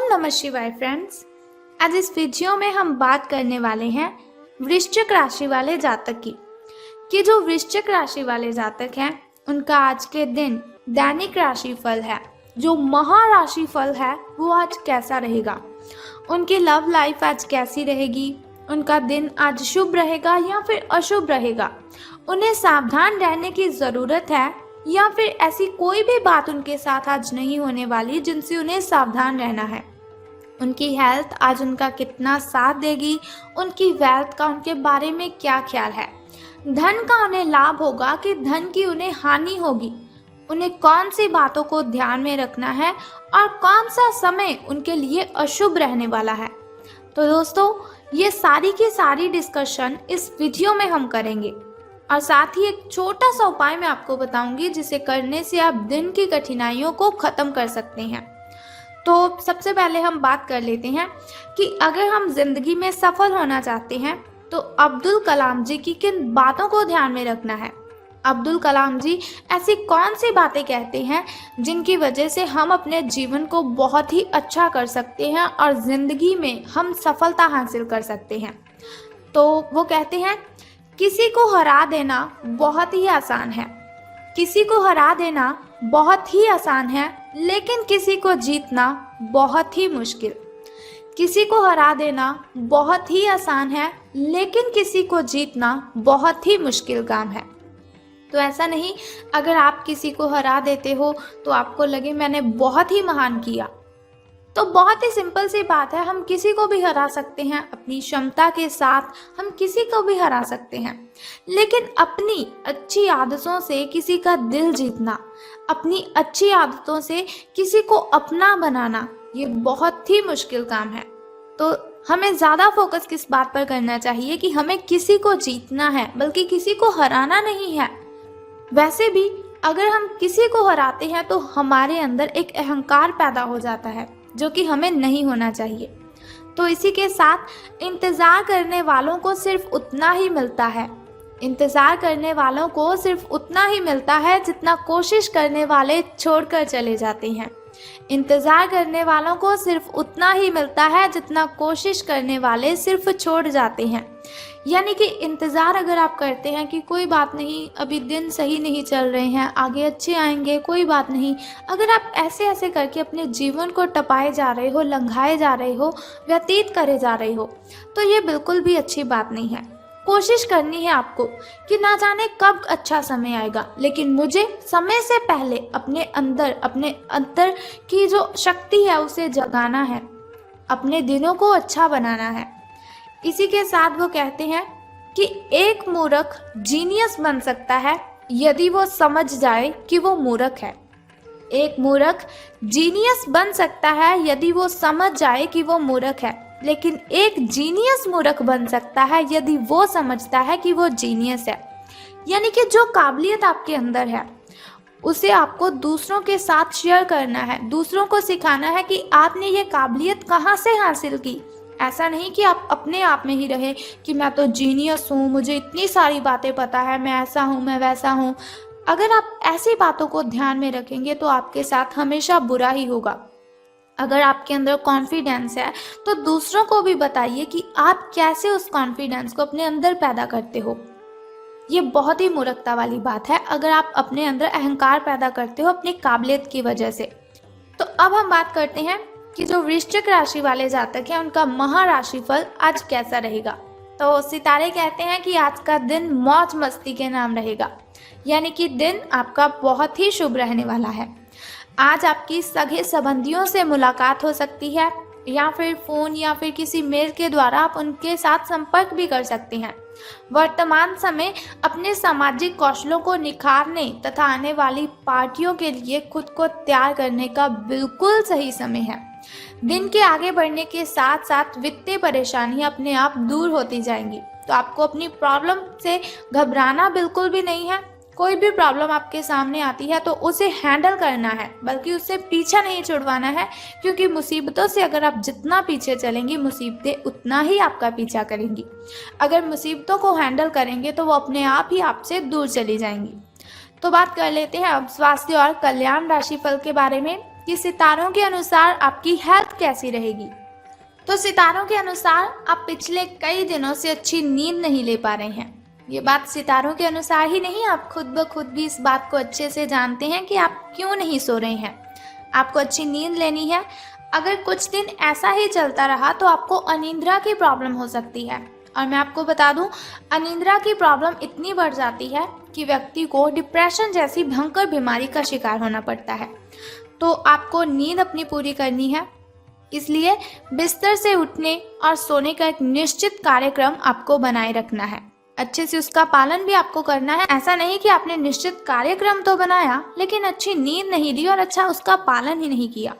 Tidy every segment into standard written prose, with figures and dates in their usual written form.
ओम नमः शिवाय फ्रेंड्स। आज इस वीडियो में हम बात करने वाले हैं वृश्चिक राशि वाले जातक की कि जो वृश्चिक राशि वाले जातक हैं उनका आज के दिन दैनिक राशि फल है, जो महाराशि फल है वो आज कैसा रहेगा, उनकी लव लाइफ आज कैसी रहेगी, उनका दिन आज शुभ रहेगा या फिर अशुभ रहेगा, उन्हें सावधान रहने की ज़रूरत है या फिर ऐसी कोई भी बात उनके साथ आज नहीं होने वाली जिनसे उन्हें सावधान रहना है। उनकी हेल्थ आज उनका कितना साथ देगी, उनकी वेल्थ का उनके बारे में क्या ख्याल है, धन का उन्हें लाभ होगा कि धन की उन्हें हानि होगी, उन्हें कौन सी बातों को ध्यान में रखना है और कौन सा समय उनके लिए अशुभ रहने वाला है। तो दोस्तों, ये सारी की सारी डिस्कशन इस वीडियो में हम करेंगे और साथ ही एक छोटा सा उपाय मैं आपको बताऊंगी जिसे करने से आप दिन की कठिनाइयों को खत्म कर सकते हैं। तो सबसे पहले हम बात कर लेते हैं कि अगर हम जिंदगी में सफल होना चाहते हैं तो अब्दुल कलाम जी की किन बातों को ध्यान में रखना है। अब्दुल कलाम जी ऐसी कौन सी बातें कहते हैं जिनकी वजह से हम अपने जीवन को बहुत ही अच्छा कर सकते हैं और ज़िंदगी में हम सफलता हासिल कर सकते हैं। तो वो कहते हैं, किसी को हरा देना बहुत ही आसान है, किसी को हरा देना बहुत ही आसान है, लेकिन किसी को जीतना बहुत ही मुश्किल। किसी को हरा देना बहुत ही आसान है, लेकिन किसी को जीतना बहुत ही मुश्किल काम है। तो ऐसा नहीं, अगर आप किसी को हरा देते हो तो आपको लगे मैंने बहुत ही महान किया। तो बहुत ही सिंपल सी बात है, हम किसी को भी हरा सकते हैं, अपनी क्षमता के साथ हम किसी को भी हरा सकते हैं, लेकिन अपनी अच्छी आदतों से किसी का दिल जीतना, अपनी अच्छी आदतों से किसी को अपना बनाना, ये बहुत ही मुश्किल काम है। तो हमें ज़्यादा फोकस किस बात पर करना चाहिए कि हमें किसी को जीतना है, बल्कि किसी को हराना नहीं है। वैसे भी अगर हम किसी को हराते हैं तो हमारे अंदर एक अहंकार पैदा हो जाता है जो कि हमें नहीं होना चाहिए। तो इसी के साथ इंतज़ार करने वालों को सिर्फ उतना ही मिलता है, इंतज़ार करने वालों को सिर्फ उतना ही मिलता है जितना कोशिश करने वाले छोड़कर चले जाते हैं। इंतज़ार करने वालों को सिर्फ उतना ही मिलता है जितना कोशिश करने वाले सिर्फ छोड़ जाते हैं। यानी कि इंतज़ार अगर आप करते हैं कि कोई बात नहीं, अभी दिन सही नहीं चल रहे हैं, आगे अच्छे आएंगे, कोई बात नहीं, अगर आप ऐसे ऐसे करके अपने जीवन को टपाए जा रहे हो, लंघाए जा रहे हो, व्यतीत करे जा रहे हो, तो ये बिल्कुल भी अच्छी बात नहीं है। कोशिश करनी है आपको कि ना जाने कब अच्छा समय आएगा, लेकिन मुझे समय से पहले अपने अंदर की जो शक्ति है उसे जगाना है, अपने दिनों को अच्छा बनाना है। इसी के साथ वो कहते हैं कि एक मूर्ख जीनियस बन सकता है यदि वो समझ जाए कि वो मूर्ख है। एक मूर्ख जीनियस बन सकता है यदि वो समझ जाए कि वो मूर्ख है, लेकिन एक जीनियस मूर्ख बन सकता है यदि वो समझता है कि वो जीनियस है। यानी कि जो काबिलियत आपके अंदर है उसे आपको दूसरों के साथ शेयर करना है, दूसरों को सिखाना है कि आपने ये काबिलियत कहाँ से हासिल की। ऐसा नहीं कि आप अपने आप में ही रहे कि मैं तो जीनियस हूँ, मुझे इतनी सारी बातें पता है, मैं ऐसा हूँ, मैं वैसा हूँ। अगर आप ऐसी बातों को ध्यान में रखेंगे तो आपके साथ हमेशा बुरा ही होगा। अगर आपके अंदर कॉन्फिडेंस है तो दूसरों को भी बताइए कि आप कैसे उस कॉन्फिडेंस को अपने अंदर पैदा करते हो। ये बहुत ही मूर्खता वाली बात है अगर आप अपने अंदर अहंकार पैदा करते हो अपनी काबिलियत की वजह से। तो अब हम बात करते हैं कि जो वृश्चिक राशि वाले जातक हैं उनका महाराशि फल आज कैसा रहेगा। तो सितारे कहते हैं कि आज का दिन मौज मस्ती के नाम रहेगा, यानी कि दिन आपका बहुत ही शुभ रहने वाला है। आज आपकी सगे संबंधियों से मुलाकात हो सकती है या फिर फ़ोन या फिर किसी मेल के द्वारा आप उनके साथ संपर्क भी कर सकते हैं। वर्तमान समय अपने सामाजिक कौशलों को निखारने तथा आने वाली पार्टियों के लिए खुद को तैयार करने का बिल्कुल सही समय है। दिन के आगे बढ़ने के साथ साथ वित्तीय परेशानियां अपने आप दूर होती जाएंगी। तो आपको अपनी प्रॉब्लम से घबराना बिल्कुल भी नहीं है। कोई भी प्रॉब्लम आपके सामने आती है तो उसे हैंडल करना है, बल्कि उससे पीछा नहीं छुड़वाना है, क्योंकि मुसीबतों से अगर आप जितना पीछे चलेंगी मुसीबतें उतना ही आपका पीछा करेंगी। अगर मुसीबतों को हैंडल करेंगे तो वो अपने आप ही आपसे दूर चली जाएंगी। तो बात कर लेते हैं अब स्वास्थ्य और कल्याण राशिफल के बारे में। कि सितारों के अनुसार आपकी हेल्थ कैसी रहेगी। तो सितारों के अनुसार आप पिछले कई दिनों से अच्छी नींद नहीं ले पा रहे हैं। ये बात सितारों के अनुसार ही नहीं, आप खुद ब खुद भी इस बात को अच्छे से जानते हैं कि आप क्यों नहीं सो रहे हैं। आपको अच्छी नींद लेनी है। अगर कुछ दिन ऐसा ही चलता रहा तो आपको अनिद्रा की प्रॉब्लम हो सकती है। और मैं आपको बता दूं, अनिद्रा की प्रॉब्लम इतनी बढ़ जाती है कि व्यक्ति को डिप्रेशन जैसी भयंकर बीमारी का शिकार होना पड़ता है। तो आपको नींद अपनी पूरी करनी है, इसलिए बिस्तर से उठने और सोने का एक निश्चित कार्यक्रम आपको बनाए रखना है। अच्छे से उसका पालन भी आपको करना है। ऐसा नहीं कि आपने निश्चित कार्यक्रम तो बनाया लेकिन अच्छी नींद नहीं ली और अच्छा उसका पालन ही नहीं किया।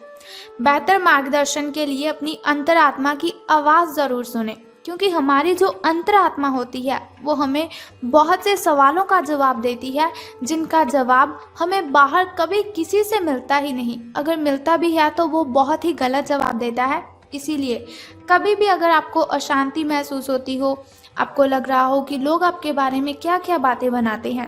बेहतर मार्गदर्शन के लिए अपनी अंतरात्मा की आवाज़ ज़रूर सुने, क्योंकि हमारी जो अंतरात्मा होती है वो हमें बहुत से सवालों का जवाब देती है, जिनका जवाब हमें बाहर कभी किसी से मिलता ही नहीं। अगर मिलता भी है तो वो बहुत ही गलत जवाब देता है। इसीलिए कभी भी अगर आपको अशांति महसूस होती हो, आपको लग रहा हो कि लोग आपके बारे में क्या क्या बातें बनाते हैं,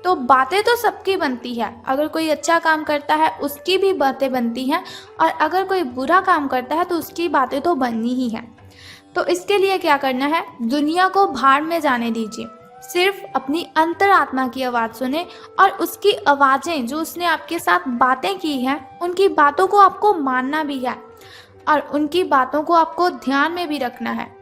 तो बातें तो सबकी बनती है। अगर कोई अच्छा काम करता है उसकी भी बातें बनती हैं, और अगर कोई बुरा काम करता है तो उसकी बातें तो बननी ही हैं। तो इसके लिए क्या करना है, दुनिया को भाड़ में जाने दीजिए। सिर्फ अपनी अंतरात्मा की आवाज़ सुने और उसकी आवाज़ें जो उसने आपके साथ बातें की हैं, उनकी बातों को आपको मानना भी है और उनकी बातों को आपको ध्यान में भी रखना है।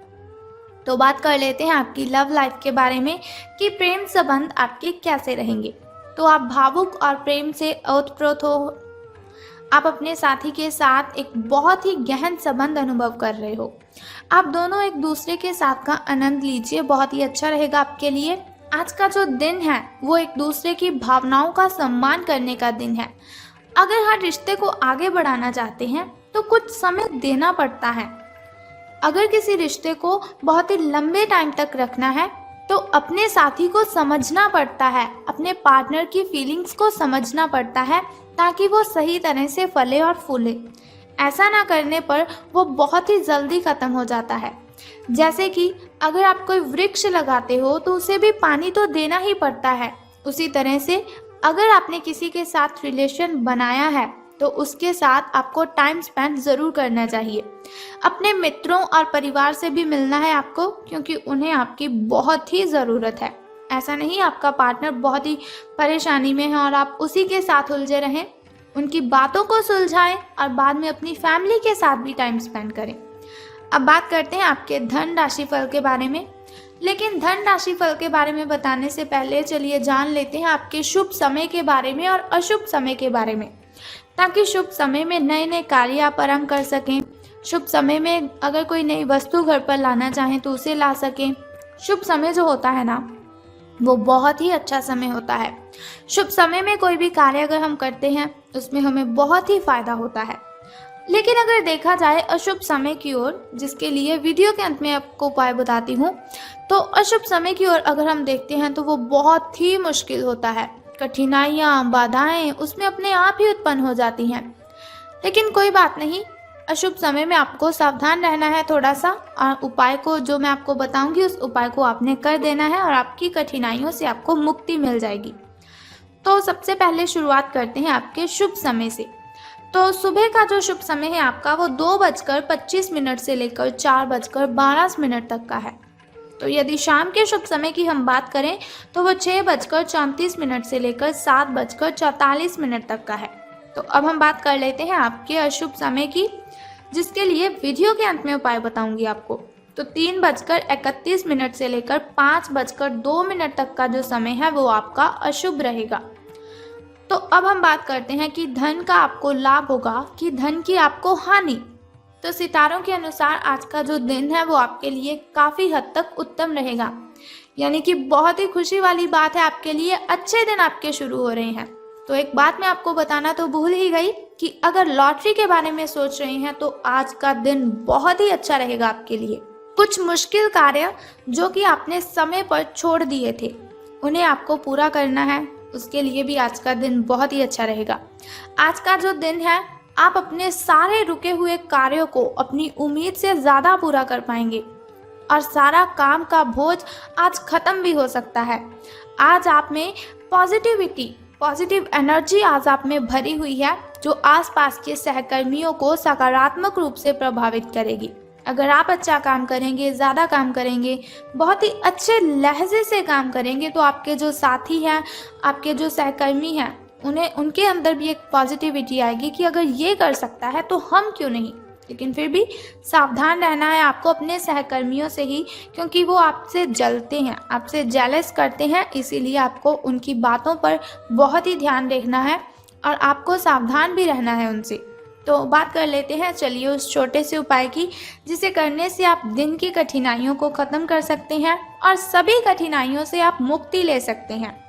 तो बात कर लेते हैं आपकी लव लाइफ के बारे में कि प्रेम संबंध आपके कैसे रहेंगे। तो आप भावुक और प्रेम से ओतप्रोत हो। आप अपने साथी के साथ एक बहुत ही गहन संबंध अनुभव कर रहे हो। आप दोनों एक दूसरे के साथ का आनंद लीजिए, बहुत ही अच्छा रहेगा आपके लिए। आज का जो दिन है वो एक दूसरे की भावनाओं का सम्मान करने का दिन है। अगर हर रिश्ते को आगे बढ़ाना चाहते हैं तो कुछ समय देना पड़ता है। अगर किसी रिश्ते को बहुत ही लंबे टाइम तक रखना है तो अपने साथी को समझना पड़ता है, अपने पार्टनर की फीलिंग्स को समझना पड़ता है, ताकि वो सही तरह से फले और फूले। ऐसा ना करने पर वो बहुत ही जल्दी ख़त्म हो जाता है। जैसे कि अगर आप कोई वृक्ष लगाते हो तो उसे भी पानी तो देना ही पड़ता है। उसी तरह से अगर आपने किसी के साथ रिलेशन बनाया है तो उसके साथ आपको टाइम स्पेंड ज़रूर करना चाहिए। अपने मित्रों और परिवार से भी मिलना है आपको, क्योंकि उन्हें आपकी बहुत ही ज़रूरत है। ऐसा नहीं आपका पार्टनर बहुत ही परेशानी में है और आप उसी के साथ उलझे रहें। उनकी बातों को सुलझाएं और बाद में अपनी फैमिली के साथ भी टाइम स्पेंड करें। अब बात करते हैं आपके धन राशि फल के बारे में। लेकिन धन राशि फल के बारे में बताने से पहले चलिए जान लेते हैं आपके शुभ समय के बारे में और अशुभ समय के बारे में, ताकि शुभ समय में नए नए कार्य आप आरंभ कर सकें। शुभ समय में अगर कोई नई वस्तु घर पर लाना चाहें तो उसे ला सकें। शुभ समय जो होता है ना, वो बहुत ही अच्छा समय होता है। शुभ समय में कोई भी कार्य अगर हम करते हैं उसमें हमें बहुत ही फायदा होता है। लेकिन अगर देखा जाए अशुभ समय की ओर, जिसके लिए वीडियो के अंत में आपको उपाय बताती हूँ, तो अशुभ समय की ओर अगर हम देखते हैं तो वो बहुत ही मुश्किल होता है। कठिनाइयाँ, बाधाएं उसमें अपने आप ही उत्पन्न हो जाती हैं। लेकिन कोई बात नहीं, अशुभ समय में आपको सावधान रहना है थोड़ा सा, और उपाय को जो मैं आपको बताऊंगी उस उपाय को आपने कर देना है और आपकी कठिनाइयों से आपको मुक्ति मिल जाएगी। तो सबसे पहले शुरुआत करते हैं आपके शुभ समय से। तो सुबह का जो शुभ समय है आपका वो 2:25 से लेकर 4:12 तक का है। तो यदि शाम के शुभ समय की हम बात करें तो वो 6:34 से लेकर 7:44 तक का है। तो अब हम बात कर लेते हैं आपके अशुभ समय की, जिसके लिए वीडियो के अंत में उपाय बताऊंगी आपको। तो 3:31 से लेकर 5:02 तक का जो समय है वो आपका अशुभ रहेगा। तो अब हम बात करते हैं कि धन का आपको लाभ होगा कि धन की आपको हानि। तो सितारों के अनुसार आज का जो दिन है वो आपके लिए काफ़ी हद तक उत्तम रहेगा, यानी कि बहुत ही खुशी वाली बात है आपके लिए, अच्छे दिन आपके शुरू हो रहे हैं। तो एक बात मैं आपको बताना तो भूल ही गई कि अगर लॉटरी के बारे में सोच रहे हैं तो आज का दिन बहुत ही अच्छा रहेगा आपके लिए। कुछ मुश्किल कार्य जो कि आपने समय पर छोड़ दिए थे उन्हें आपको पूरा करना है, उसके लिए भी आज का दिन बहुत ही अच्छा रहेगा। आज का जो दिन है आप अपने सारे रुके हुए कार्यों को अपनी उम्मीद से ज़्यादा पूरा कर पाएंगे और सारा काम का बोझ आज ख़त्म भी हो सकता है। आज आप में पॉजिटिव एनर्जी आज आप में भरी हुई है जो आसपास के सहकर्मियों को सकारात्मक रूप से प्रभावित करेगी। अगर आप अच्छा काम करेंगे, ज़्यादा काम करेंगे, बहुत ही अच्छे लहजे से काम करेंगे तो आपके जो साथी हैं, आपके जो सहकर्मी हैं, उनके अंदर भी एक पॉजिटिविटी आएगी कि अगर ये कर सकता है तो हम क्यों नहीं। लेकिन फिर भी सावधान रहना है आपको अपने सहकर्मियों से ही, क्योंकि वो आपसे जलते हैं, आपसे जेलस करते हैं, इसीलिए आपको उनकी बातों पर बहुत ही ध्यान रखना है और आपको सावधान भी रहना है उनसे। तो बात कर लेते हैं चलिए उस छोटे से उपाय की, जिसे करने से आप दिन की कठिनाइयों को ख़त्म कर सकते हैं और सभी कठिनाइयों से आप मुक्ति ले सकते हैं।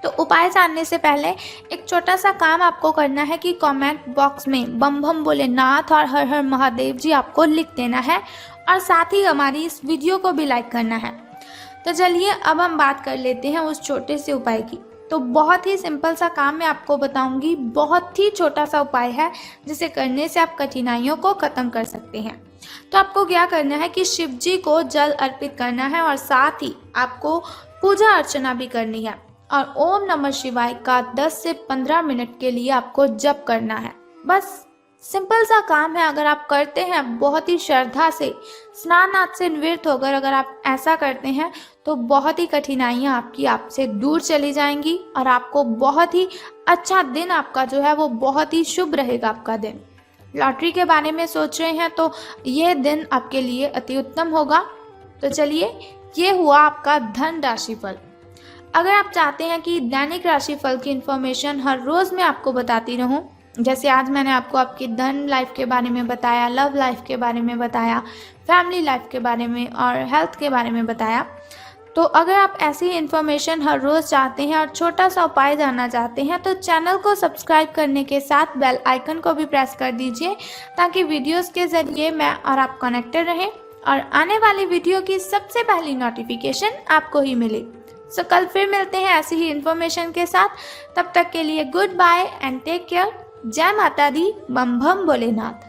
तो उपाय जानने से पहले एक छोटा सा काम आपको करना है कि कमेंट बॉक्स में बम बम भोलेनाथ और हर हर महादेव जी आपको लिख देना है और साथ ही हमारी इस वीडियो को भी लाइक करना है। तो चलिए अब हम बात कर लेते हैं उस छोटे से उपाय की। तो बहुत ही सिंपल सा काम मैं आपको बताऊंगी, बहुत ही छोटा सा उपाय है जिसे करने से आप कठिनाइयों को ख़त्म कर सकते हैं। तो आपको क्या करना है कि शिव जी को जल अर्पित करना है और साथ ही आपको पूजा अर्चना भी करनी है और ओम नमः शिवाय का 10 से 15 मिनट के लिए आपको जप करना है। बस सिंपल सा काम है, अगर आप करते हैं बहुत ही श्रद्धा से, स्नान आदि से निवृत्त होकर अगर आप ऐसा करते हैं तो बहुत ही कठिनाइयाँ आपकी आपसे दूर चली जाएंगी और आपको बहुत ही अच्छा दिन आपका जो है वो बहुत ही शुभ रहेगा आपका दिन। लॉटरी के बारे में सोच रहे हैं तो ये दिन आपके लिए अति उत्तम होगा। तो चलिए ये हुआ आपका धन राशिफल। अगर आप चाहते हैं कि दैनिक राशिफल की इन्फॉर्मेशन हर रोज़ मैं आपको बताती रहूं, जैसे आज मैंने आपको आपकी धन लाइफ के बारे में बताया, लव लाइफ के बारे में बताया, फैमिली लाइफ के बारे में और हेल्थ के बारे में बताया, तो अगर आप ऐसी इन्फॉर्मेशन हर रोज़ चाहते हैं और छोटा सा उपाय जानना चाहते हैं तो चैनल को सब्सक्राइब करने के साथ बेल आइकन को भी प्रेस कर दीजिए ताकि वीडियोज़ के ज़रिए मैं और आप कनेक्टेड रहें और आने वाली वीडियो की सबसे पहली नोटिफिकेशन आपको ही मिले। सो कल फिर मिलते हैं ऐसी ही इन्फॉर्मेशन के साथ। तब तक के लिए good bye and take care. जय माता दी, बम बम भोलेनाथ।